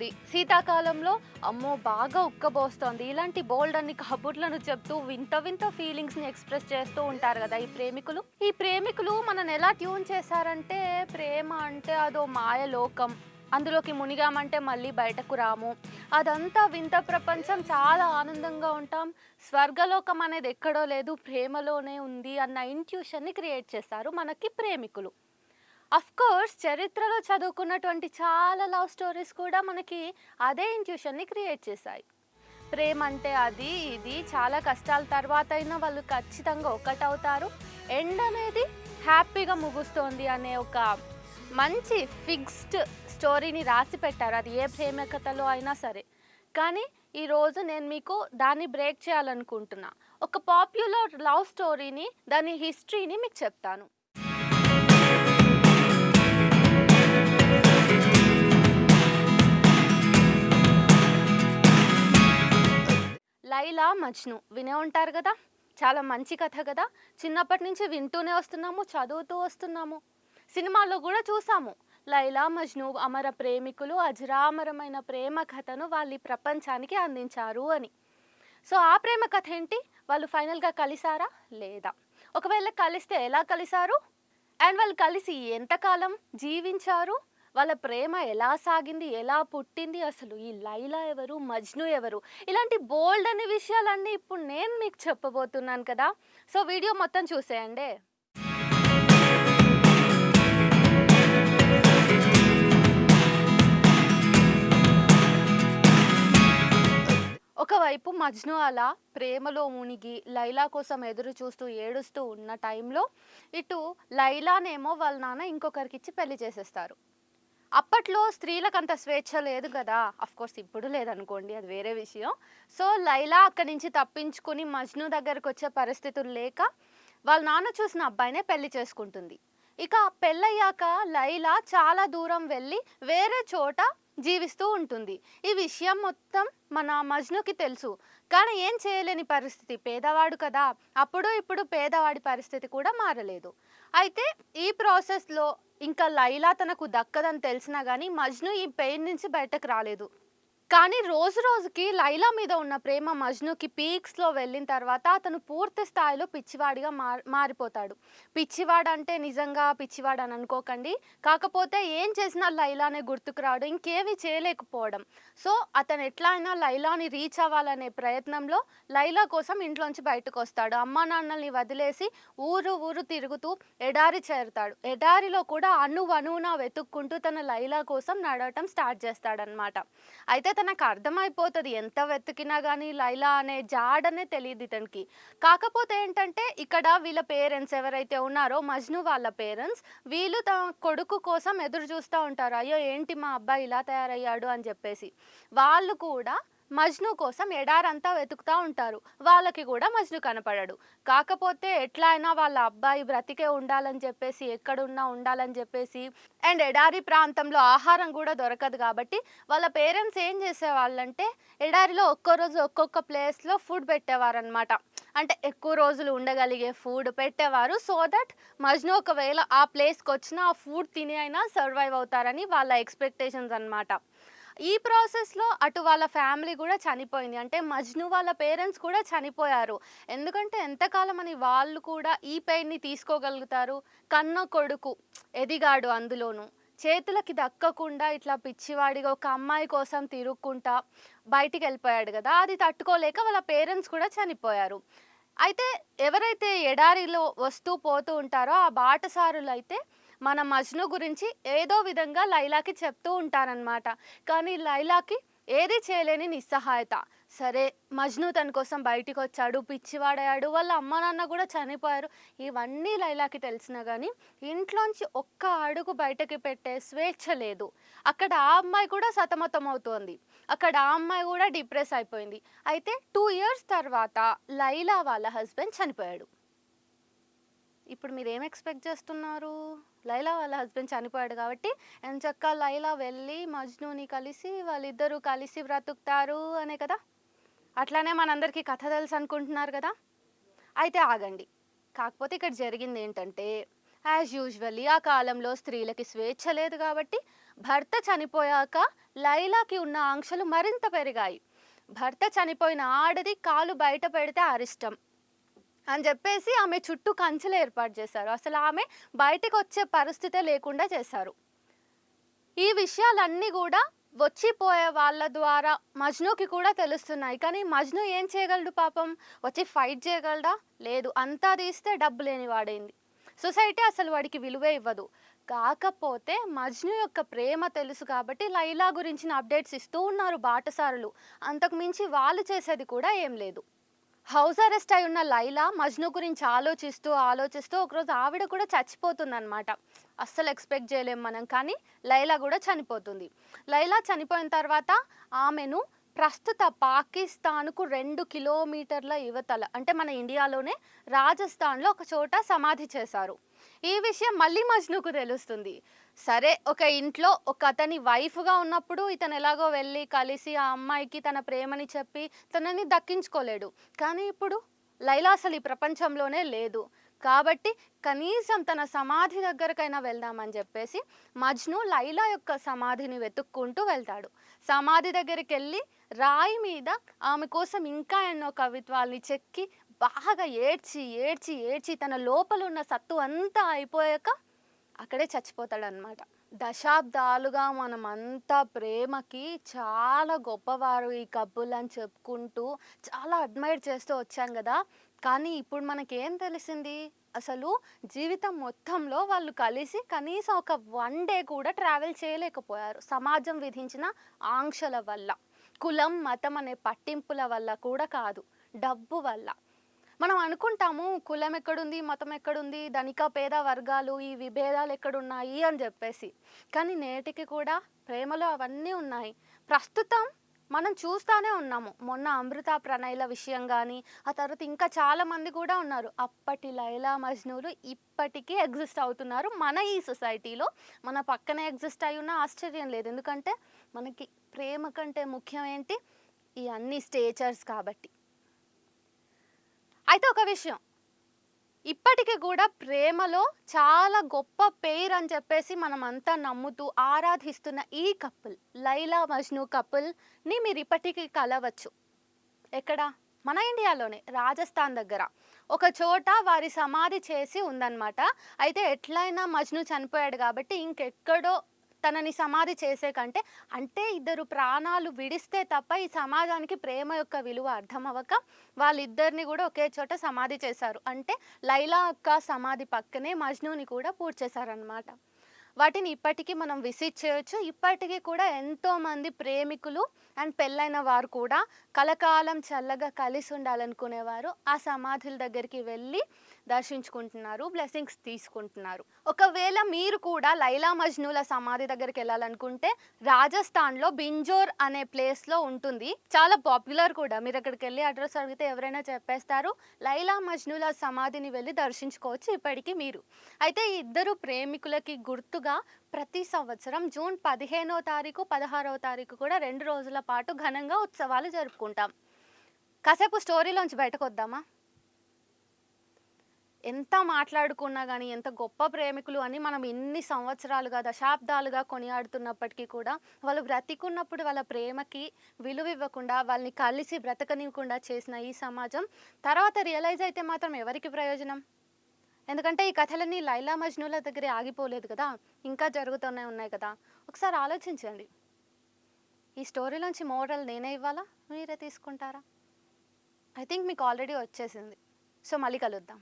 వస్తుంది. శీతాకాలంలో అమ్మో! బాగా ఉక్కబోస్తోంది. ఇలాంటి బోలెడన్ని కబుర్లను చెప్తూ వింత వింత ఫీలింగ్స్‌ని ఎక్స్‌ప్రెస్ చేస్తూ ఉంటారు గదా! ఈ ప్రేమికులు. ఈ ప్రేమికులు మనల్ని ఎలా ట్యూన్ చేశారంటే ప్రేమ అంటే అదో మాయలోకం. అందులోకి మునిగామంటే మళ్ళీ బయటకు రాము. అదంతా వింత ప్రపంచం, చాలా ఆనందంగా ఉంటాం. స్వర్గలోకం అనేది ఎక్కడో లేదు, ప్రేమలోనే ఉంది అన్న ఇంట్యూషన్‌ని క్రియేట్ చేశారు మనకి ప్రేమికులు. కోర్స్ చరిత్రలో చదువుకున్నటువంటి చాలా లవ్ స్టోరీస్ కూడా మనకి అదే ఇంట్యూషన్‌ని క్రియేట్ చేశాయి. ప్రేమంటే అది, ఇది చాలా కష్టాల తర్వాత అయినా వాళ్ళు ఖచ్చితంగా ఒకటవుతారు. ఎండ్ అనేది హ్యాపీగా ముగుస్తోంది అనే ఒక మంచి ఫిక్స్డ్ స్టోరీని రాసి పెట్టారు. అది ఏ ప్రేమ కథలో అయినా సరే. కానీ ఈరోజు నేను మీకు దాన్ని బ్రేక్ చేయాలనుకుంటున్నా. ఒక పాపులర్ లవ్ స్టోరీని, దాని హిస్టరీని మీకు చెప్తాను. 'లైలా మజ్ను' వినే ఉంటారు గదా! చాలా మంచి కథ గదా! చిన్నప్పటి నుంచి వింటూనే వస్తున్నాము, చదువుతూ వస్తున్నాము. సినిమాల్లో గూడా చూసాము. 'లైలా మజ్ను' అమర ప్రేమికులు అజరామరమైన ప్రేమ కథను వాళ్ళు ఈ ప్రపంచానికి అందించారు అని. సో, ఆ ప్రేమ కథ ఏంటి? వాళ్ళు ఫైనల్‌గా కలిసారా? లేదా? ఒకవేళ కలిస్తే ఎలా కలిసారు? అండ్ వాళ్ళు కలిసి ఎంతకాలం జీవించారు? వాళ్ళ ప్రేమ ఎలా సాగింది? ఎలా పుట్టింది? అసలు ఈ లైలా ఎవరు? మజ్ను ఎవరు? ఇలాంటి బోలెడన్ని విషయాలన్నీ ఇప్పుడు నేను మీకు చెప్పబోతున్నాను కదా! సో, వీడియో మొత్తం చూసేయండే. ఒకవైపు మజ్ను అలా ప్రేమలో మునిగి లైలా కోసం ఎదురు చూస్తూ ఏడుస్తూ ఉన్న టైంలో, ఇటు లైలానేమో వాళ్ళ నాన్న ఇంకొకరికిచ్చి పెళ్లి చేసేస్తారు. అప్పట్లో స్త్రీలకంత స్వేచ్ఛ లేదు గదా! ఆఫ్‌కోర్స్ ఇప్పుడు లేదనుకోండి, అది వేరే విషయం. సో, లైలా అక్కడి నుంచి తప్పించుకొని మజ్ను దగ్గరకొచ్చే పరిస్థితులు లేక, వాళ్ళ నాన్న చూసిన అబ్బాయినే పెళ్లి చేసుకుంటుంది. ఇక పెళ్ళయ్యాక లైలా చాలా దూరం వెళ్ళి వేరే చోట జీవిస్తూ ఉంటుంది. ఈ విషయం మొత్తం మన మజ్నుకి తెలుసు. కానీ ఏం చేయలేని పరిస్థితి. పేదవాడు కదా! అప్పుడు ఇప్పుడు పేదవాడి పరిస్థితి కూడా మారలేదు. అయితే ఈ ప్రాసెస్‌లో ఇంకా లైలా తనకు దక్కదని తెలిసినా గానీ మజ్ను ఈ పెయిన్ నుంచి బయటకు రాలేదు. కానీ రోజు రోజుకి లైలా మీద ఉన్న ప్రేమ మజ్నుకి పీక్స్‌లో వెళ్ళిన తర్వాత అతను పూర్తి స్థాయిలో పిచ్చివాడిగా మారిపోతాడు. పిచ్చివాడంటే నిజంగా పిచ్చివాడని అనుకోకండి. కాకపోతే ఏం చేసినా లైలానే గుర్తుకు రావడం, ఇంకేమి చేయలేకపోవడం. సో, అతను ఎట్లా అయినా లైలాని రీచ్ అవ్వాలనే ప్రయత్నంలో లైలా కోసం ఇంట్లోంచి బయటకొస్తాడు. అమ్మానాన్నల్ని వదిలేసి ఊరు ఊరు తిరుగుతూ ఎడారి చేరతాడు. ఎడారిలో కూడా అణువణువున వెతుక్కుంటూ తన లైలా కోసం నడవటం స్టార్ట్ చేస్తాడనమాట. అయితే తనకు అర్థమైపోతది. ఎంత వెతికినా గానీ లైలా అనే జాడనే తెలీదు ఇతనికి. కాకపోతే ఏంటంటే ఇక్కడ వీళ్ళ పేరెంట్స్ ఎవరైతే ఉన్నారో మజ్ను వాళ్ళ పేరెంట్స్, వీళ్ళు తమ కొడుకు కోసం ఎదురు చూస్తా ఉంటారు. అయ్యో! ఏంటి మా అబ్బాయి ఇలా తయారయ్యాడు అని చెప్పేసి. వాళ్ళు కూడా మజ్ను కోసం ఎడారంతా వెతుకుతా ఉంటారు. వాళ్ళకి కూడా మజ్ను కనపడడు. కాకపోతే ఎట్లా అయినా వాళ్ళ అబ్బాయి బ్రతికే ఉండాలని చెప్పేసి, ఎక్కడున్నా ఉండాలని చెప్పేసి, అండ్ ఎడారి ప్రాంతంలో ఆహారం గూడా దొరకదు గాబట్టి వాళ్ళ పేరెంట్స్ ఏం చేసేవాళ్ళంటే, ఎడారిలో ఒక్కో రోజు ఒక్కొక్క ప్లేస్‌లో ఫుడ్ పెట్టేవారనమాట. అంటే ఎక్కువ రోజులు ఉండగలిగే ఫుడ్ పెట్టేవారు. సో దట్ మజ్ను ఒకవేళ ఆ ప్లేస్‌కొచ్చినా ఆ ఫుడ్ తిని అయినా సర్వైవ్ అవుతారని వాళ్ళ ఎక్స్‌పెక్టేషన్స్ అనమాట. ఈ ప్రాసెస్‌లో అటు వాళ్ళ ఫ్యామిలీ గూడా చనిపోయింది. అంటే మజ్ను వాళ్ళ పేరెంట్స్ కూడా చనిపోయారు. ఎందుకంటే ఎంతకాలమని వాళ్ళు కూడా ఈ పెయిన్‌ని తీసుకోగలుగుతారు. కన్న కొడుకు ఎదిగాడు అందులోనూ. చేతులకి దక్కకుండా ఇట్లా పిచ్చివాడిగా ఒక అమ్మాయి కోసం తిరుక్కుంటా బయటికెళ్ళిపోయాడు గదా! అది తట్టుకోలేక వాళ్ళ పేరెంట్స్ కూడా చనిపోయారు. అయితే ఎవరైతే ఎడారిలో వస్తూ పోతూ ఉంటారో ఆ బాటసారులైతే మన మజ్ను గురించి ఏదో విధంగా లైలాకి చెప్తూ ఉంటారనమాట. కానీ లైలాకి ఏది చేయలేని నిస్సహాయత. సరే, మజ్ను తన కోసం బయటికొచ్చాడు, పిచ్చివాడయ్యాడు, వాళ్ళ అమ్మ నాన్న కూడా చనిపోయారు. ఇవన్నీ లైలాకి తెలిసినా గానీ ఇంట్లోంచి ఒక్క అడుగు బయటకి పెట్టే స్వేచ్ఛ లేదు. అక్కడ ఆ అమ్మాయి కూడా సతమతమవుతోంది. అక్కడ ఆ అమ్మాయి కూడా డిప్రెస్ అయిపోయింది. అయితే 2 ఇయర్స్ తర్వాత లైలా వాళ్ళ హస్బెండ్ చనిపోయాడు. ఇప్పుడు మీరేం ఎక్స్‌పెక్ట్ చేస్తున్నారు? లైలా వాళ్ళ హస్బెండ్ చనిపోయాడు కాబట్టి ఎంచక్కా లైలా వెళ్ళి మజ్నుని కలిసి వాళ్ళిద్దరూ కలిసి బ్రతుకుతారు అనే కదా! అట్లానే మనందరికీ కథ తెలుసనుకుంటున్నారు గదా! అయితే ఆగండి. కాకపోతే ఇక్కడ జరిగిందేంటంటే, యాజ్ యూజువల్లీ ఆ కాలంలో స్త్రీలకి స్వేచ్ఛ లేదు కాబట్టి భర్త చనిపోయాక లైలాకి ఉన్న ఆంక్షలు మరింత పెరిగాయి. భర్త చనిపోయిన ఆడది కాలు బయట పెడితే అరిష్టం అని చెప్పేసి ఆమె చుట్టూ కంచెలు ఏర్పాటు చేశారు. అసలు ఆమె బయటకు వచ్చే పరిస్థితే లేకుండా చేశారు. ఈ విషయాలన్నీ గూడా వచ్చిపోయే వాళ్ళ ద్వారా మజ్నుకి కూడా తెలుస్తున్నాయి. కానీ మజ్ను ఏం చేయగలడు పాపం? వచ్చి ఫైట్ చేయగలడా? లేదు. అంతా తీస్తే డబ్బు లేని వాడైంది. సొసైటీ అసలు వాడికి విలువే ఇవ్వదు. కాకపోతే మజ్ను యొక్క ప్రేమ తెలుసు కాబట్టి లైలా గురించిన అప్డేట్స్ ఇస్తూ ఉన్నారు బాటసారులు. అంతకు మించి వాళ్ళు చేసేది కూడా ఏం లేదు. హౌస్ అరెస్ట్ అయి ఉన్న లైలా మజ్ను గురించి ఆలోచిస్తూ ఒకరోజు ఆవిడ కూడా చచ్చిపోతుందనమాట. అస్సలు ఎక్స్పెక్ట్ చేయలేం మనం. కానీ లైలా కూడా చనిపోతుంది. లైలా చనిపోయిన తర్వాత ఆమెను ప్రస్తుత పాకిస్తాన్‌కు 2 కిలోమీటర్ల యువతల అంటే మన ఇండియాలోనే రాజస్థాన్‌లో ఒక చోట సమాధి చేశారు. ఈ విషయం మళ్ళీ మజ్నుకు తెలుస్తుంది. సరే, ఒక ఇంట్లో ఒక అతని వైఫ్‌గా ఉన్నప్పుడు ఇతను ఎలాగో వెళ్ళి కలిసి ఆ అమ్మాయికి తన ప్రేమని చెప్పి తనని దక్కించుకోలేడు. కానీ ఇప్పుడు లైలా అసలు ఈ ప్రపంచంలోనే లేదు. కాబట్టి కనీసం తన సమాధి దగ్గరకైనా వెళ్దామని చెప్పేసి మజ్ను లైలా యొక్క సమాధిని వెతుక్కుంటూ వెళ్తాడు. సమాధి దగ్గరికెళ్ళి రాయి మీద ఆమె కోసం ఇంకా ఎన్నో కవిత్వాల్ని చెక్కి బాగా ఏడ్చి తన లోపల ఉన్న సత్తు అంతా అయిపోయాక అక్కడే చచ్చిపోతాడనమాట. దశాబ్దాలుగా మనమంతా ప్రేమకి చాలా గొప్పవారు ఈ కపుల్ అని చెప్పుకుంటూ చాలా అడ్మైర్ చేస్తూ వచ్చాం కదా! కానీ ఇప్పుడు మనకేం తెలిసింది? అసలు జీవితం మొత్తంలో వాళ్ళు కలిసి కనీసం ఒక 1 డే కూడా ట్రావెల్ చేయలేకపోయారు. సమాజం విధించిన ఆంక్షల వల్ల. కులం, మతం అనే పట్టింపుల వల్ల కూడా కాదు. డబ్బు వల్ల. మనం అనుకుంటాము కులం ఎక్కడుంది, మతం ఎక్కడుంది, ధనిక పేద వర్గాలు ఈ విభేదాలు ఎక్కడున్నాయి అని చెప్పేసి. కానీ నేటికి కూడా ప్రేమలో అవన్నీ ఉన్నాయి. ప్రస్తుతం మనం చూస్తానే ఉన్నాము. మొన్న అమృత ప్రణయ్‌ల విషయం గాని, ఆ తర్వాత ఇంకా చాలా మంది కూడా ఉన్నారు. అప్పటి లైలా మజ్నూలు ఇప్పటికీ ఎగ్జిస్ట్ అవుతున్నారు. మన ఈ సొసైటీలో మన పక్కనే ఎగ్జిస్ట్ అయ్యున్నా ఆశ్చర్యం లేదు. ఎందుకంటే మనకి ప్రేమ కంటే ముఖ్యం ఏంటి? ఈ అన్ని స్టేచర్స్ కాబట్టి. అయితే ఒక విషయం, ఇప్పటికి కూడా ప్రేమలో చాలా గొప్ప పెయిర్ అని చెప్పేసి మనమంతా నమ్ముతూ ఆరాధిస్తున్న ఈ కపుల్ లైలా మజ్ను కపుల్‌ని మీరు ఇప్పటికీ కలవచ్చు. ఎక్కడ? మన ఇండియాలోనే రాజస్థాన్ దగ్గర. ఒక చోట వారి సమాధి చేసి ఉందన్నమాట. అయితే ఎట్లైనా మజ్ను చనిపోయాడు కాబట్టి ఇంకెక్కడో తనని సమాధి చేసే కంటే అంటే ఇద్దరు ప్రాణాలు విడిస్తే తప్ప ఈ సమాజానికి ప్రేమ యొక్క విలువ అర్థమవ్వక వాళ్ళిద్దరిని కూడా ఒకే చోట సమాధి చేశారు. అంటే లైలా అక్క సమాధి పక్కనే మజ్నుని కూడా పూడ్చేశారనమాట. వాటిని ఇప్పటికీ మనం విజిట్ చేయొచ్చు. ఇప్పటికీ కూడా ఎంతోమంది ప్రేమికులు అండ్ పెళ్ళైన వారు కూడా కలకాలం చల్లగా కలిసి ఉండాలనుకునేవారు ఆ సమాధుల దగ్గరికి వెళ్ళి దర్శించుకుంటున్నారు, బ్లెస్సింగ్స్ తీసుకుంటున్నారు. ఒకవేళ మీరు కూడా లైలా మజ్నుల సమాధి దగ్గరికి వెళ్ళాలనుకుంటే రాజస్థాన్‌లో బింజోర్ అనే ప్లేస్‌లో ఉంటుంది. చాలా పాపులర్ కూడా. మీరు అక్కడికి వెళ్ళి అడ్రస్ అడిగితే ఎవరైనా చెప్పేస్తారు. లైలా మజ్నుల సమాధిని వెళ్ళి దర్శించుకోవచ్చు ఇప్పటికీ మీరు. అయితే ఈ ఇద్దరు ప్రేమికులకి గుర్తుగా ప్రతి సంవత్సరం జూన్ 15వ తారీఖు, 16వ తారీఖు కూడా 2 రోజుల పాటు ఘనంగా ఉత్సవాలు జరుపుకుంటాం. కాసేపు స్టోరీలోంచి బయటకొద్దామా? ఎంత మాట్లాడుకున్నా గానీ, ఎంత గొప్ప ప్రేమికులు అని మనం ఇన్ని సంవత్సరాలుగా, దశాబ్దాలుగా కొనియాడుతున్నప్పటికీ కూడా, వాళ్ళు బ్రతికున్నప్పుడు వాళ్ళ ప్రేమకి విలువివ్వకుండా, వాళ్ళని కలిసి బ్రతకనివ్వకుండా చేసిన ఈ సమాజం, తర్వాత రియలైజ్ అయితే మాత్రం ఎవరికి ప్రయోజనం? ఎందుకంటే ఈ కథలన్నీ లైలా మజ్నుల దగ్గరే ఆగిపోలేదు కదా! ఇంకా జరుగుతూనే ఉన్నాయి కదా! ఒకసారి ఆలోచించండి. ఈ స్టోరీలోంచి మోరల్ నేనే ఇవ్వాలా? మీరే తీసుకుంటారా? ఐ థింక్ మీకు ఆల్రెడీ వచ్చేసింది. సో, మళ్ళీ కలుద్దాం.